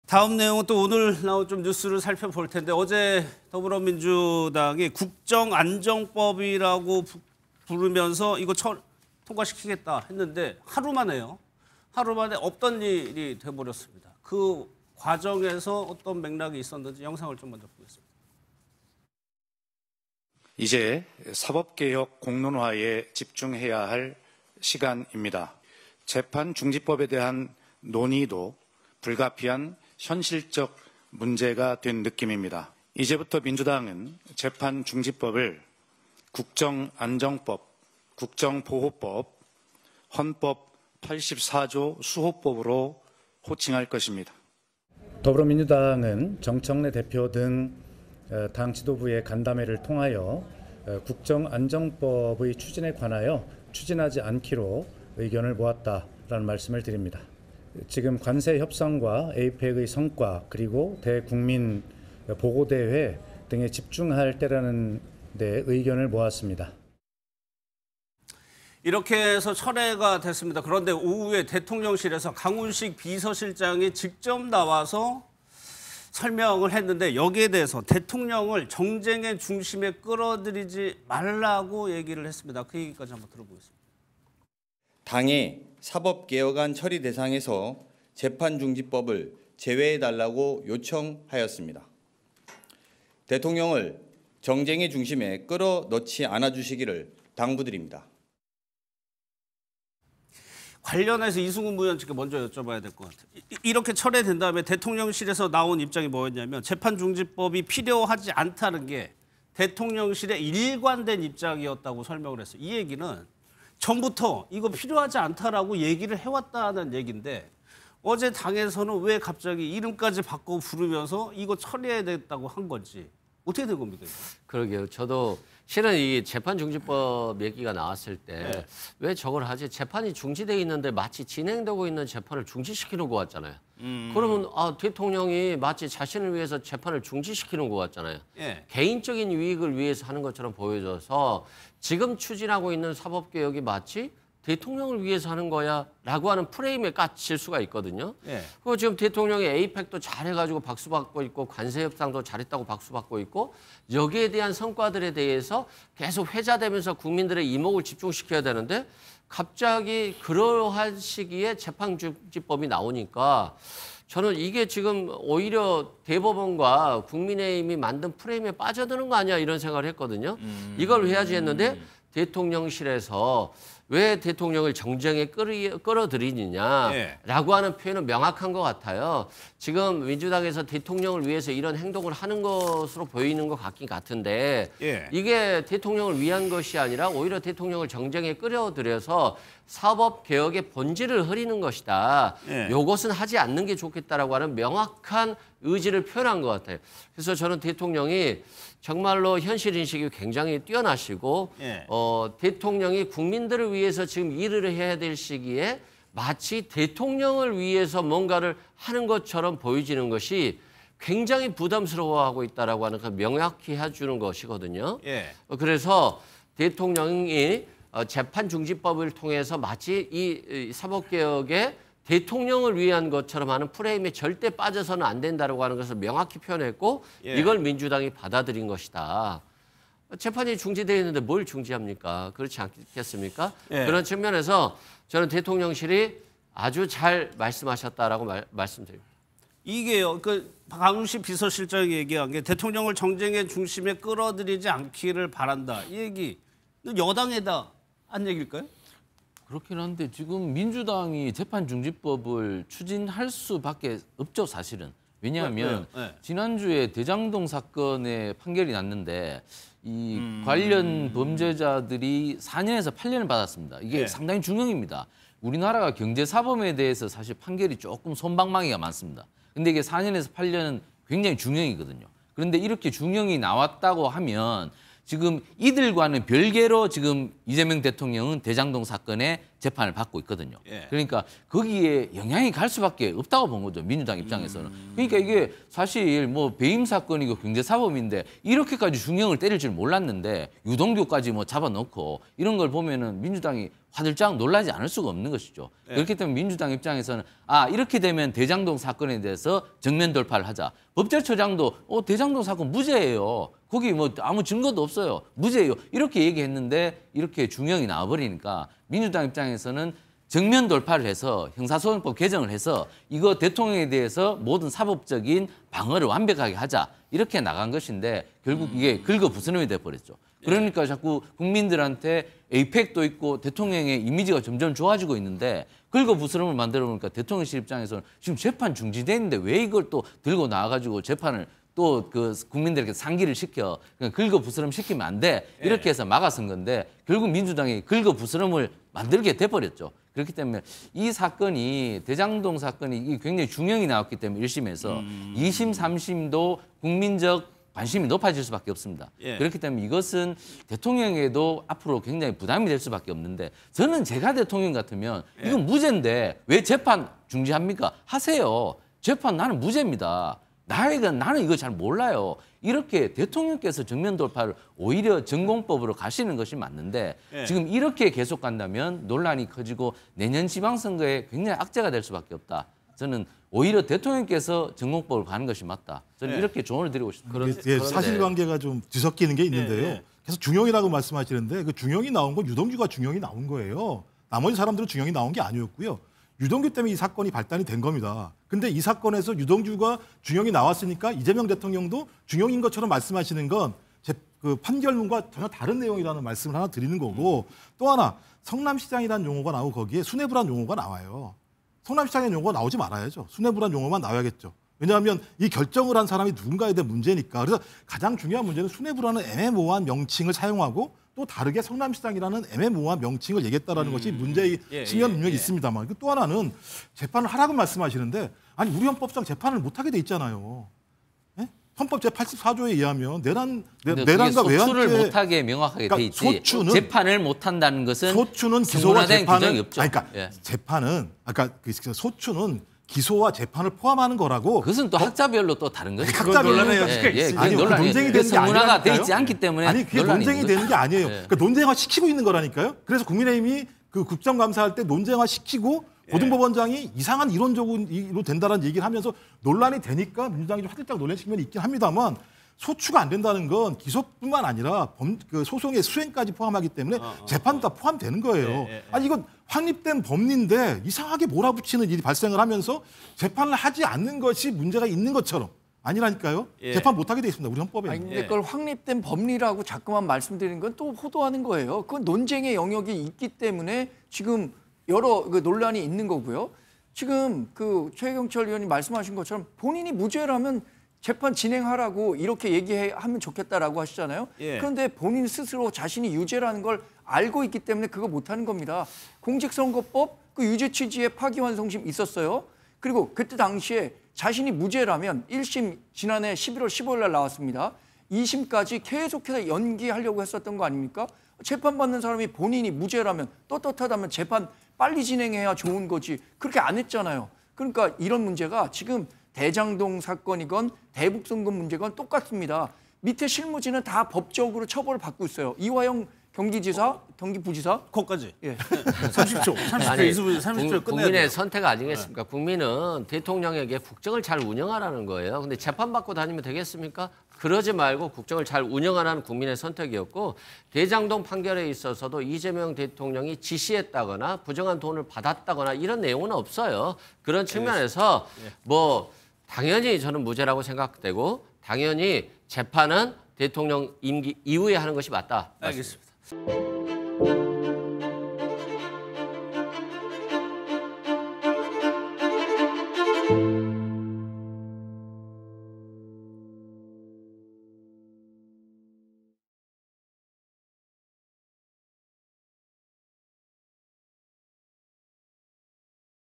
다음 내용은 또 오늘 나온 좀 뉴스를 살펴볼 텐데 어제 더불어민주당이 국정안정법이라고 부르면서 이거 통과시키겠다 했는데 하루 만에요. 하루 만에 없던 일이 돼버렸습니다. 그 과정에서 어떤 맥락이 있었는지 영상을 좀 먼저 보겠습니다. 이제 사법개혁 공론화에 집중해야 할 시간입니다. 재판중지법에 대한 논의도 불가피한 현실적 문제가 된 느낌입니다. 이제부터 민주당은 재판중지법을 국정안정법, 국정보호법, 헌법 84조 수호법으로 호칭할 것입니다. 더불어민주당은 정청래 대표 등 당 지도부의 간담회를 통하여 국정안정법의 추진에 관하여 추진하지 않기로 의견을 모았다라는 말씀을 드립니다. 지금 관세 협상과 에이펙의 성과 그리고 대국민 보고대회 등에 집중할 때라는 데 의견을 모았습니다. 이렇게 해서 철회가 됐습니다. 그런데 오후에 대통령실에서 강훈식 비서실장이 직접 나와서 설명을 했는데 여기에 대해서 대통령을 정쟁의 중심에 끌어들이지 말라고 얘기를 했습니다. 그 얘기까지 한번 들어보겠습니다. 당이 사법개혁안 처리 대상에서 재판중지법을 제외해달라고 요청하였습니다. 대통령을 정쟁의 중심에 끌어넣지 않아주시기를 당부드립니다. 관련해서 이승훈 부위원장께 먼저 여쭤봐야 될 것 같아요. 이렇게 철회된 다음에 대통령실에서 나온 입장이 뭐였냐면 재판중지법이 필요하지 않다는 게 대통령실의 일관된 입장이었다고 설명을 했어요. 이 얘기는 전부터 이거 필요하지 않다라고 얘기를 해왔다는 얘기인데 어제 당에서는 왜 갑자기 이름까지 바꿔 부르면서 이거 처리해야 됐다고 한 건지 어떻게 된 겁니까? 이거? 그러게요. 저도 실은 이 재판중지법 얘기가 나왔을 때 왜 저걸 하지? 재판이 중지돼 있는데 마치 진행되고 있는 재판을 중지시키는 것 같잖아요. 그러면 대통령이 마치 자신을 위해서 재판을 중지시키는 것 같잖아요. 예. 개인적인 유익을 위해서 하는 것처럼 보여져서 지금 추진하고 있는 사법개혁이 마치 대통령을 위해서 하는 거야 라고 하는 프레임에 갇힐 수가 있거든요. 예. 그리고 지금 대통령이 에이펙도 잘해가지고 박수받고 있고 관세협상도 잘했다고 박수받고 있고 여기에 대한 성과들에 대해서 계속 회자되면서 국민들의 이목을 집중시켜야 되는데 갑자기 그러한 시기에 재판중지법이 나오니까 저는 이게 지금 오히려 대법원과 국민의힘이 만든 프레임에 빠져드는 거 아니야 이런 생각을 했거든요. 이걸 해야지 했는데 대통령실에서 왜 대통령을 정쟁에 끌어들이느냐라고 하는 표현은 명확한 것 같아요. 지금 민주당에서 대통령을 위해서 이런 행동을 하는 것으로 보이는 것 같긴 같은데 이게 대통령을 위한 것이 아니라 오히려 대통령을 정쟁에 끌어들여서 사법개혁의 본질을 흐리는 것이다. 이것은 하지 않는 게 좋겠다라고 하는 명확한 의지를 표현한 것 같아요. 그래서 저는 대통령이 정말로 현실인식이 굉장히 뛰어나시고 대통령이 국민들을 위해서 지금 일을 해야 될 시기에 마치 대통령을 위해서 뭔가를 하는 것처럼 보여지는 것이 굉장히 부담스러워하고 있다라고 하는 걸 명확히 해주는 것이거든요. 그래서 대통령이 재판중지법을 통해서 마치 이 사법개혁에 대통령을 위한 것처럼 하는 프레임에 절대 빠져서는 안 된다고 하는 것을 명확히 표현했고 이걸 민주당이 받아들인 것이다. 재판이 중지되어 있는데 뭘 중지합니까? 그렇지 않겠습니까? 그런 측면에서 저는 대통령실이 아주 잘 말씀하셨다라고 말씀드립니다. 이게요. 그 강훈식 비서실장이 얘기한 게 대통령을 정쟁의 중심에 끌어들이지 않기를 바란다. 이 얘기는 여당에다 한 얘기일까요? 그렇긴 한데 지금 민주당이 재판중지법을 추진할 수밖에 없죠, 사실은. 왜냐하면 지난주에 대장동 사건의 판결이 났는데 이 관련 범죄자들이 4년에서 8년을 받았습니다. 이게 상당히 중형입니다. 우리나라가 경제사범에 대해서 사실 판결이 조금 솜방망이가 많습니다. 근데 이게 4년에서 8년은 굉장히 중형이거든요. 그런데 이렇게 중형이 나왔다고 하면 지금 이들과는 별개로 지금 이재명 대통령은 대장동 사건의 재판을 받고 있거든요. 예. 그러니까 거기에 영향이 갈 수밖에 없다고 본 거죠. 민주당 입장에서는. 그러니까 이게 사실 뭐 배임 사건이고 경제사범인데 이렇게까지 중형을 때릴 줄 몰랐는데 유동규까지 뭐 잡아놓고 이런 걸 보면은 민주당이 화들짝 놀라지 않을 수가 없는 것이죠. 예. 그렇기 때문에 민주당 입장에서는 이렇게 되면 대장동 사건에 대해서 정면 돌파를 하자. 법제처장도 대장동 사건 무죄예요. 거기 뭐 아무 증거도 없어요. 무죄예요. 이렇게 얘기했는데 이렇게 중형이 나와버리니까 민주당 입장에서는 정면 돌파를 해서 형사소송법 개정을 해서 이거 대통령에 대해서 모든 사법적인 방어를 완벽하게 하자. 이렇게 나간 것인데 결국 이게 긁어부스럼이 돼버렸죠. 그러니까 자꾸 국민들한테 에이펙도 있고 대통령의 이미지가 점점 좋아지고 있는데 긁어부스럼을 만들어 보니까 대통령실 입장에서는 지금 재판 중지돼 있는데 왜 이걸 또 들고 나와가지고 재판을 또 그 국민들에게 상기를 시켜 긁어부스럼 시키면 안 돼 이렇게 해서 막아선 건데 결국 민주당이 긁어부스럼을 만들게 돼버렸죠. 그렇기 때문에 이 사건이 대장동 사건이 굉장히 중형이 나왔기 때문에 1심에서 2심, 3심도 국민적 관심이 높아질 수밖에 없습니다. 예. 그렇기 때문에 이것은 대통령에도 앞으로 굉장히 부담이 될 수밖에 없는데 저는 제가 대통령 같으면 이건 무죄인데 왜 재판 중지합니까? 하세요. 재판 나는 무죄입니다. 나는 이거 잘 몰라요. 이렇게 대통령께서 정면 돌파를 오히려 전공법으로 가시는 것이 맞는데 지금 이렇게 계속 간다면 논란이 커지고 내년 지방선거에 굉장히 악재가 될 수밖에 없다. 저는 오히려 대통령께서 전공법을 가는 것이 맞다. 저는 이렇게 조언을 드리고 싶습니다. 사실관계가 좀 뒤섞이는 게 있는데요. 계속 중형이라고 말씀하시는데 그 중형이 나온 건 유동규가 중형이 나온 거예요. 나머지 사람들은 중형이 나온 게 아니었고요. 유동규 때문에 이 사건이 발단이 된 겁니다. 근데 이 사건에서 유동규가 중형이 나왔으니까 이재명 대통령도 중형인 것처럼 말씀하시는 건 그 판결문과 전혀 다른 내용이라는 말씀을 하나 드리는 거고 또 하나 성남시장이라는 용어가 나오고 거기에 수뇌부라는 용어가 나와요. 성남시장의 용어가 나오지 말아야죠. 수뇌부라는 용어만 나와야겠죠. 왜냐하면 이 결정을 한 사람이 누군가에 대한 문제니까. 그래서 가장 중요한 문제는 수뇌부라는 애매모호한 명칭을 사용하고 또 다르게 성남시장이라는 애매모호한 명칭을 얘기했다라는 것이 문제의 심연 분명히 있습니다만 또 하나는 재판을 하라고 말씀하시는데 아니 우리 헌법상 재판을 못하게 돼 있잖아요. 예? 헌법 제84조에 의하면 내란과 외환죄 소추를 못하게 명확하게 돼 있지. 소추는 재판을 못한다는 것은 소추는 기소와 재판은 없죠. 그러니까 재판은 아까 소추는 기소와 재판을 포함하는 거라고. 그것은 또 학자별로 또 다른 거죠. 학자별로 아니 논쟁이 되는 게 문화가 돼 있지 않기 때문에 아니 그게 논쟁이 되는 게 아니에요. 그러니까 논쟁화 시키고 있는 거라니까요. 그래서 국민의힘이 그 국정감사할 때 논쟁화 시키고 고등법원장이 이상한 이론적으로 된다는 얘기를 하면서 논란이 되니까 민주당이 좀 화들짝 놀란 측면이 있긴 합니다만 소추가 안 된다는 건 기소뿐만 아니라 그 소송의 수행까지 포함하기 때문에 재판도 다 포함되는 거예요. 아니 이건 확립된 법리인데 이상하게 몰아붙이는 일이 발생을 하면서 재판을 하지 않는 것이 문제가 있는 것처럼 아니라니까요. 재판 못하게 돼 있습니다. 우리 헌법에. 아니 근데 그걸 확립된 법리라고 자꾸만 말씀드리는 건 또 호도하는 거예요. 그건 논쟁의 영역이 있기 때문에 지금 여러 그 논란이 있는 거고요. 지금 그 최경철 의원이 말씀하신 것처럼 본인이 무죄라면 재판 진행하라고 이렇게 얘기하면 좋겠다라고 하시잖아요. 그런데 본인 스스로 자신이 유죄라는 걸 알고 있기 때문에 그거 못하는 겁니다. 공직선거법 그 유죄 취지의 파기환송심 있었어요. 그리고 그때 당시에 자신이 무죄라면 1심 지난해 11월 15일 날 나왔습니다. 2심까지 계속해서 연기하려고 했었던 거 아닙니까? 재판받는 사람이 본인이 무죄라면 떳떳하다면 재판 빨리 진행해야 좋은 거지. 그렇게 안 했잖아요. 그러니까 이런 문제가 지금 대장동 사건이건 대북송금 문제건 똑같습니다. 밑에 실무진은 다 법적으로 처벌을 받고 있어요. 이화영 경기지사, 경기부지사. 거기까지. 30초. 30초 끝내야 국민의 돼요. 선택 아니겠습니까? 국민은 대통령에게 국정을 잘 운영하라는 거예요. 근데 재판받고 다니면 되겠습니까? 그러지 말고 국정을 잘 운영하라는 국민의 선택이었고 대장동 판결에 있어서도 이재명 대통령이 지시했다거나 부정한 돈을 받았다거나 이런 내용은 없어요. 그런 측면에서 뭐 당연히 저는 무죄라고 생각되고 당연히 재판은 대통령 임기 이후에 하는 것이 맞다. 알겠습니다.